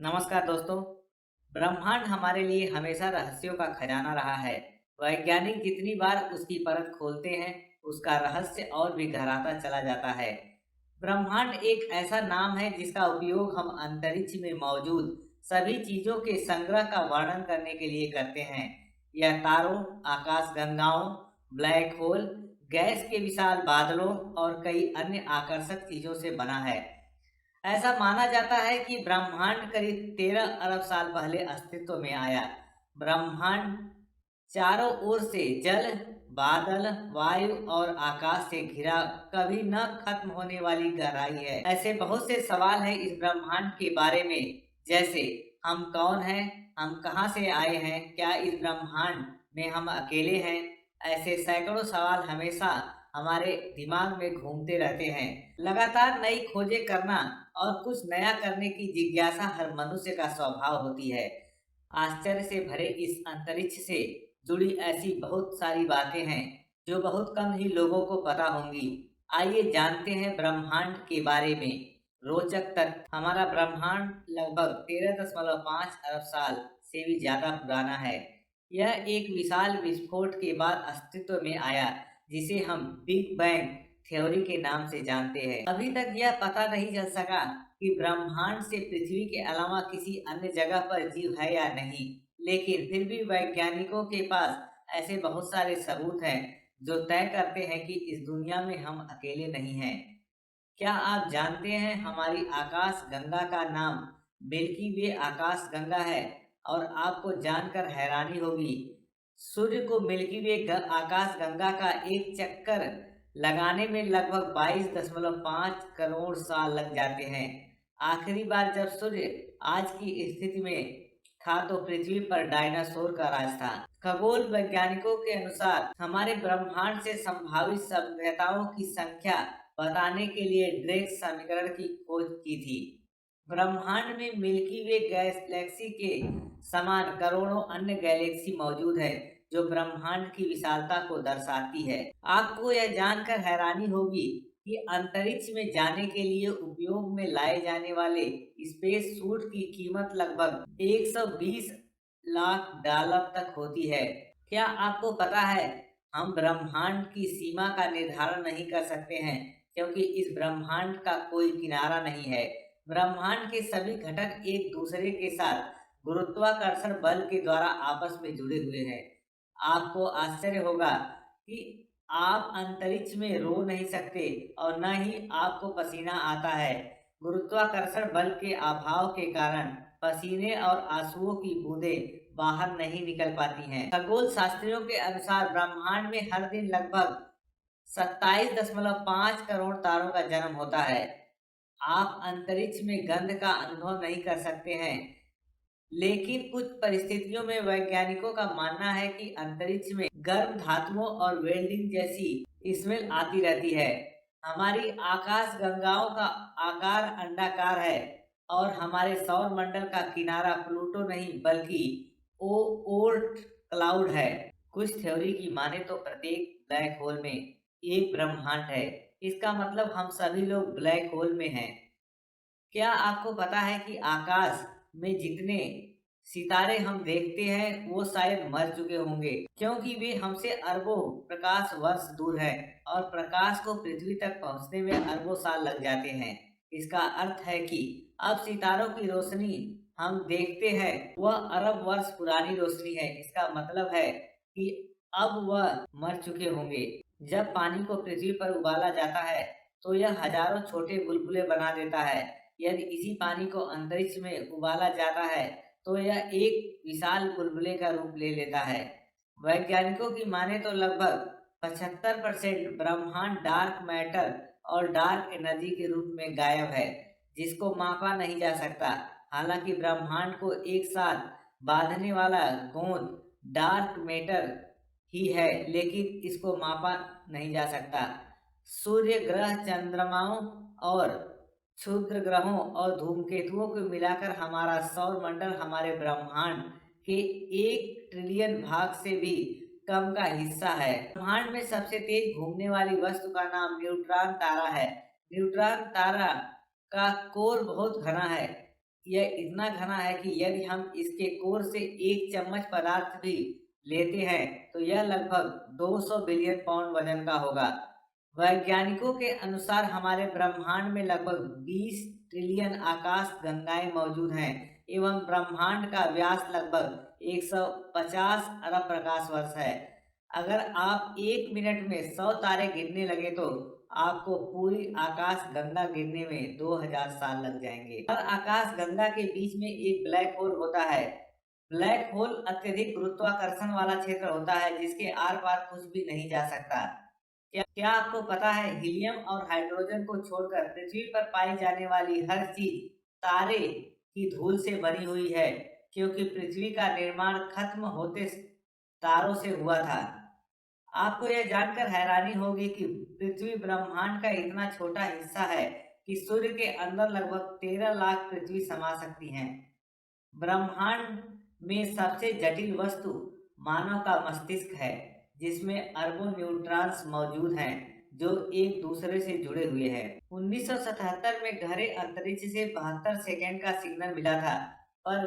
नमस्कार दोस्तों। ब्रह्मांड हमारे लिए हमेशा रहस्यों का खजाना रहा है। वैज्ञानिक जितनी बार उसकी परत खोलते हैं, उसका रहस्य और भी गहराता चला जाता है। ब्रह्मांड एक ऐसा नाम है जिसका उपयोग हम अंतरिक्ष में मौजूद सभी चीजों के संग्रह का वर्णन करने के लिए करते हैं। यह तारों, आकाशगंगाओं, ब्लैक होल, गैस के विशाल बादलों और कई अन्य आकर्षक चीजों से बना है। ऐसा माना जाता है कि ब्रह्मांड करीब 13 अरब साल पहले अस्तित्व में आया। ब्रह्मांड चारों ओर से जल, बादल, वायु और आकाश से घिरा कभी न खत्म होने वाली गहराई है। ऐसे बहुत से सवाल हैं इस ब्रह्मांड के बारे में, जैसे हम कौन हैं, हम कहाँ से आए हैं, क्या इस ब्रह्मांड में हम अकेले हैं। ऐसे सैकड़ों सवाल हमेशा हमारे दिमाग में घूमते रहते हैं। लगातार नई खोजें करना और कुछ नया करने की जिज्ञासा हर मनुष्य का स्वभाव होती है। आश्चर्य से भरे इस अंतरिक्ष से जुड़ी ऐसी बहुत सारी बातें हैं जो बहुत कम ही लोगों को पता होंगी। आइए जानते हैं ब्रह्मांड के बारे में रोचक तथ्य। हमारा ब्रह्मांड लगभग 13.5 अरब साल से भी ज्यादा पुराना है। यह एक विशाल विस्फोट के बाद अस्तित्व में आया, जिसे हम बिग बैंग थ्योरी के नाम से जानते हैं। अभी तक यह पता नहीं चल सका कि ब्रह्मांड से पृथ्वी के अलावा किसी अन्य जगह पर जीव है या नहीं, लेकिन फिर भी वैज्ञानिकों के पास ऐसे बहुत सारे सबूत हैं जो तय करते हैं कि इस दुनिया में हम अकेले नहीं हैं। क्या आप जानते हैं हमारी आकाश गंगा का नाम मिल्की वे आकाश गंगा है? और आपको जानकर हैरानी होगी, सूर्य को मिल्की वे आकाश गंगा का एक चक्कर लगाने में लगभग 22.5 करोड़ साल लग जाते हैं। आखिरी बार जब सूर्य आज की स्थिति में था तो पृथ्वी पर डायनासोर का राज था। खगोल वैज्ञानिकों के अनुसार हमारे ब्रह्मांड से संभावित सभ्यताओं की संख्या बताने के लिए ड्रेक समीकरण की खोज की थी। ब्रह्मांड में मिल्की वे गैलेक्सी के समान करोड़ों अन्य गैलेक्सी मौजूद है जो ब्रह्मांड की विशालता को दर्शाती है। आपको यह जानकर हैरानी होगी कि अंतरिक्ष में जाने के लिए उपयोग में लाए जाने वाले स्पेस सूट की कीमत लगभग 120 लाख डॉलर तक होती है। क्या आपको पता है हम ब्रह्मांड की सीमा का निर्धारण नहीं कर सकते हैं, क्योंकि इस ब्रह्मांड का कोई किनारा नहीं है। ब्रह्मांड के सभी घटक एक दूसरे के साथ गुरुत्वाकर्षण बल के द्वारा आपस में जुड़े हुए हैं। आपको आश्चर्य होगा कि आप अंतरिक्ष में रो नहीं सकते और न ही आपको पसीना आता है। गुरुत्वाकर्षण बल के अभाव के कारण पसीने और आंसुओं की बूंदें बाहर नहीं निकल पाती हैं। खगोल शास्त्रियों के अनुसार ब्रह्मांड में हर दिन लगभग 27.5 करोड़ तारों का जन्म होता है। आप अंतरिक्ष में गंध का अनुभव नहीं कर सकते हैं, लेकिन कुछ परिस्थितियों में वैज्ञानिकों का मानना है कि अंतरिक्ष में गर्म धातुओं और वेल्डिंग जैसी स्मेल आती रहती है। हमारी आकाश गंगाओं का आकार अंडाकार है और हमारे सौर मंडल का किनारा प्लूटो नहीं बल्कि ओ ओर्ट क्लाउड है। कुछ थ्योरी की माने तो प्रत्येक ब्लैक होल में एक ब्रह्मांड है। इसका मतलब हम सभी लोग ब्लैक होल में हैं। क्या आपको पता है कि आकाश में जितने सितारे हम देखते हैं वो शायद मर चुके होंगे, क्योंकि वे हमसे अरबों प्रकाश वर्ष दूर है और प्रकाश को पृथ्वी तक पहुंचने में अरबों साल लग जाते हैं। इसका अर्थ है कि अब सितारों की रोशनी हम देखते हैं वह अरब वर्ष पुरानी रोशनी है। इसका मतलब है कि अब वह मर चुके होंगे। जब पानी को पृथ्वी पर उबाला जाता है तो यह हजारों छोटे बुलबुले बना देता है। यदि इसी पानी को अंतरिक्ष में उबाला जाता है तो यह एक विशाल बुलबुले का रूप ले लेता है। वैज्ञानिकों की माने तो लगभग 75% ब्रह्मांड डार्क मैटर और डार्क एनर्जी के रूप में गायब है, जिसको मापा नहीं जा सकता। हालांकि ब्रह्मांड को एक साथ बांधने वाला गोंद डार्क मैटर ही है, लेकिन इसको मापा नहीं जा सकता। सूर्य ग्रह, चंद्रमाओं और क्षुद्र ग्रहों और धूमकेतुओं को मिलाकर हमारा सौर मंडल हमारे ब्रह्मांड के 1 ट्रिलियन भाग से भी कम का हिस्सा है। ब्रह्मांड में सबसे तेज घूमने वाली वस्तु का नाम न्यूट्रॉन तारा है। न्यूट्रॉन तारा का कोर बहुत घना है। यह इतना घना है कि यदि हम इसके कोर से एक चम्मच पदार्थ भी लेते हैं तो यह लगभग 200 बिलियन पाउंड वजन का होगा। वैज्ञानिकों के अनुसार हमारे ब्रह्मांड में लगभग 20 ट्रिलियन आकाश गंगाएं मौजूद हैं एवं ब्रह्मांड का व्यास लगभग 150 अरब प्रकाश वर्ष है। अगर आप एक मिनट में 100 तारे गिनने लगे तो आपको पूरी आकाश गंगा गिनने में 2000 साल लग जाएंगे। हर आकाश गंगा के बीच में एक ब्लैक होल होता है। ब्लैक होल अत्यधिक गुरुत्वाकर्षण वाला क्षेत्र होता है जिसके आर पार कुछ भी नहीं जा सकता। क्या आपको पता है हीलियम और हाइड्रोजन को छोड़कर पृथ्वी पर पाई जाने वाली हर चीज तारे की धूल से बनी हुई है, क्योंकि पृथ्वी का निर्माण खत्म होते तारों से हुआ था। आपको यह जानकर हैरानी होगी कि पृथ्वी ब्रह्मांड का इतना छोटा हिस्सा है कि सूर्य के अंदर लगभग 13 लाख पृथ्वी समा सकती हैं। ब्रह्मांड में सबसे जटिल वस्तु मानव का मस्तिष्क है, जिसमें अरबों न्यूट्रॉन्स मौजूद हैं जो एक दूसरे से जुड़े हुए हैं। 1977 में गहरे अंतरिक्ष से 72 सेकंड का सिग्नल मिला था, पर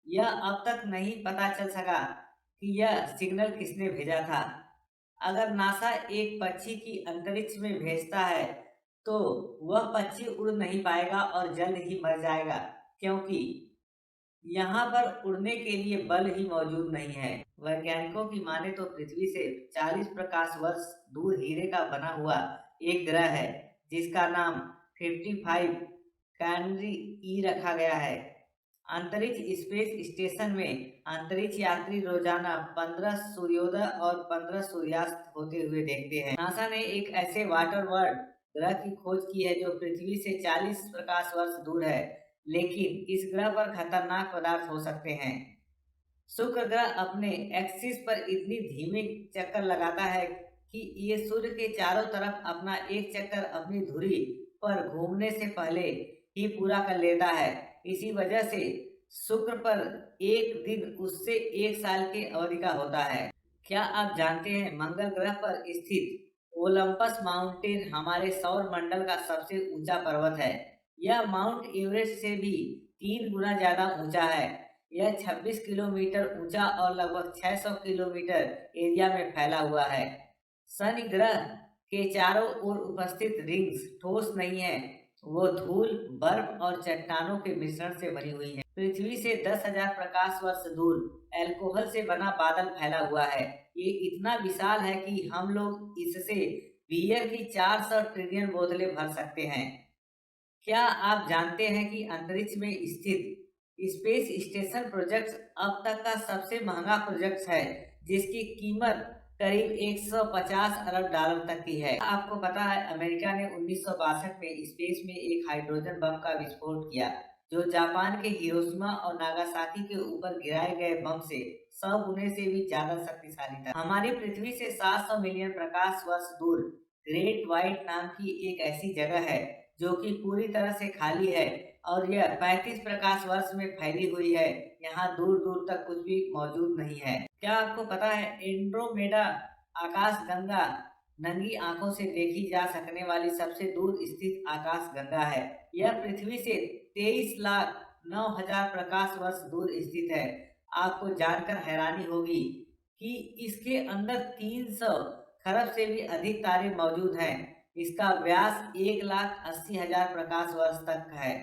यह अब तक नहीं पता चल सका कि यह सिग्नल किसने भेजा था। अगर नासा एक पक्षी की अंतरिक्ष में भेजता है तो वह पक्षी उड़ नहीं पाएगा और जल्द ही मर जाएगा, क्योंकि यहाँ पर उड़ने के लिए बल ही मौजूद नहीं है। वैज्ञानिकों की माने तो पृथ्वी से 40 प्रकाश वर्ष दूर हीरे का बना हुआ एक ग्रह है जिसका नाम 55 कैनरी ई रखा गया है। अंतरिक्ष स्पेस स्टेशन में अंतरिक्ष यात्री रोजाना 15 सूर्योदय और 15 सूर्यास्त होते हुए देखते हैं। नासा ने एक ऐसे वाटर वर्ल्ड ग्रह की खोज की है जो पृथ्वी से 40 प्रकाश वर्ष दूर है, लेकिन इस ग्रह पर खतरनाक पदार्थ हो सकते हैं। शुक्र ग्रह अपने एक्सिस पर इतनी धीमे चक्कर लगाता है कि ये सूर्य के चारों तरफ अपना एक चक्कर अपनी धुरी पर घूमने से पहले ही पूरा कर लेता है। इसी वजह से शुक्र पर एक दिन उससे एक साल की अवधि का होता है। क्या आप जानते हैं मंगल ग्रह पर स्थित ओलंपस माउंटेन हमारे सौर मंडल का सबसे ऊंचा पर्वत है। यह माउंट एवरेस्ट से भी 3 गुना ज्यादा ऊंचा है। यह 26 किलोमीटर ऊंचा और लगभग 600 किलोमीटर एरिया में फैला हुआ है। शनि ग्रह के चारों ओर उपस्थित रिंग्स ठोस नहीं है, वो धूल, बर्फ और चट्टानों के मिश्रण से बनी हुई है। पृथ्वी से 10,000 प्रकाश वर्ष दूर अल्कोहल से बना बादल फैला हुआ है। ये इतना विशाल है कि हम लोग इससे बियर की 400 ट्रिलियन बोतलें भर सकते हैं। क्या आप जानते हैं कि अंतरिक्ष में स्थित स्पेस स्टेशन प्रोजेक्ट अब तक का सबसे महंगा प्रोजेक्ट है, जिसकी कीमत करीब 150 अरब डॉलर तक की है। आपको पता है अमेरिका ने 1962 में स्पेस में एक हाइड्रोजन बम का विस्फोट किया, जो जापान के हिरोशिमा और नागासाकी के ऊपर गिराए गए बम से 100 गुने से भी ज्यादा शक्तिशाली था। हमारी पृथ्वी से 700 मिलियन प्रकाश वर्ष दूर ग्रेट व्हाइट नाम की एक ऐसी जगह है जो कि पूरी तरह से खाली है और यह 35 प्रकाश वर्ष में फैली हुई है। यहाँ दूर दूर तक कुछ भी मौजूद नहीं है। क्या आपको पता है एंड्रोमेडा आकाश गंगा नंगी आंखों से देखी जा सकने वाली सबसे दूर स्थित आकाश गंगा है। यह पृथ्वी से 23,09,000 प्रकाश वर्ष दूर स्थित है। आपको जानकर हैरानी होगी कि इसके अंदर 300 खरब से भी अधिक तारे मौजूद हैं। इसका व्यास 1,80,000 प्रकाश वर्ष तक है।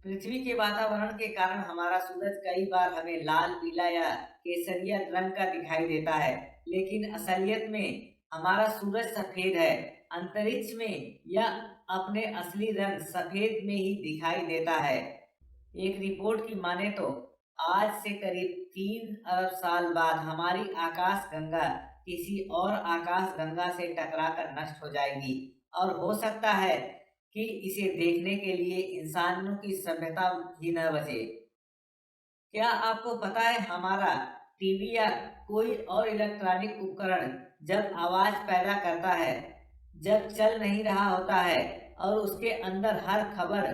पृथ्वी के वातावरण के कारण हमारा सूरज कई बार हमें लाल, पीला या केसरिया रंग का दिखाई देता है, लेकिन असलियत में हमारा सूरज सफेद है। अंतरिक्ष में यह अपने असली रंग सफेद में ही दिखाई देता है। एक रिपोर्ट की माने तो आज से करीब 3 अरब साल बाद हमारी आकाश गंगा किसी और आकाश गंगा से टकराकर नष्ट हो जाएगी और हो सकता है कि इसे देखने के लिए इंसानों की सभ्यता ही न बचे। क्या आपको पता है हमारा टीवी या कोई और इलेक्ट्रॉनिक उपकरण जब आवाज पैदा करता है, जब चल नहीं रहा होता है और उसके अंदर हर खबर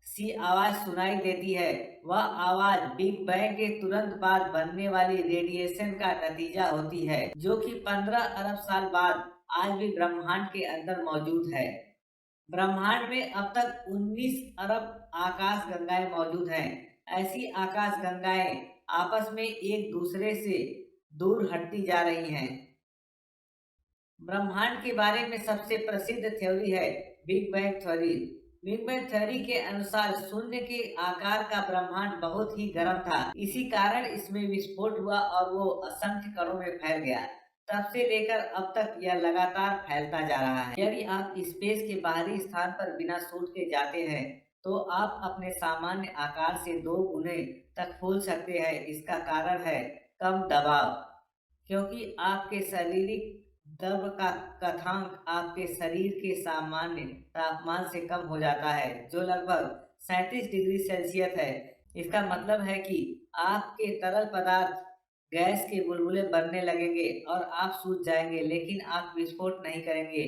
सी आवाज सुनाई देती है, वह आवाज बिग बैंग के तुरंत बाद बनने वाली रेडिएशन का नतीजा होती है, जो कि 15 अरब साल बाद आज भी ब्रह्मांड के अंदर मौजूद है। ब्रह्मांड में अब तक 19 अरब आकाश गंगाएं मौजूद हैं, ऐसी आकाशगंगाएं आपस में एक दूसरे से दूर हटती जा रही हैं। ब्रह्मांड के बारे में सबसे प्रसिद्ध थ्योरी है big bang theory. Big bang theory के अनुसार शून्य के आकार का ब्रह्मांड बहुत ही गर्म था। इसी कारण इसमें विस्फोट हुआ और वो असंख्य कणों में फैल गया। तब से लेकर अब तक यह लगातार फैलता जा रहा है। यदि आप स्पेस के बाहरी स्थान पर बिना सूट के जाते हैं तो आप अपने सामान्य आकार से 2 गुने तक फूल सकते हैं। इसका कारण है कम दबाव, क्योंकि आपके शारीरिक द्रव का कथांक आपके शरीर के सामान्य तापमान से कम हो जाता है, जो लगभग 37 डिग्री सेल्सियस है। इसका मतलब है कि आपके तरल पदार्थ गैस के बुलबुले बनने लगेंगे और आप सूज जाएंगे, लेकिन आप विस्फोट नहीं करेंगे।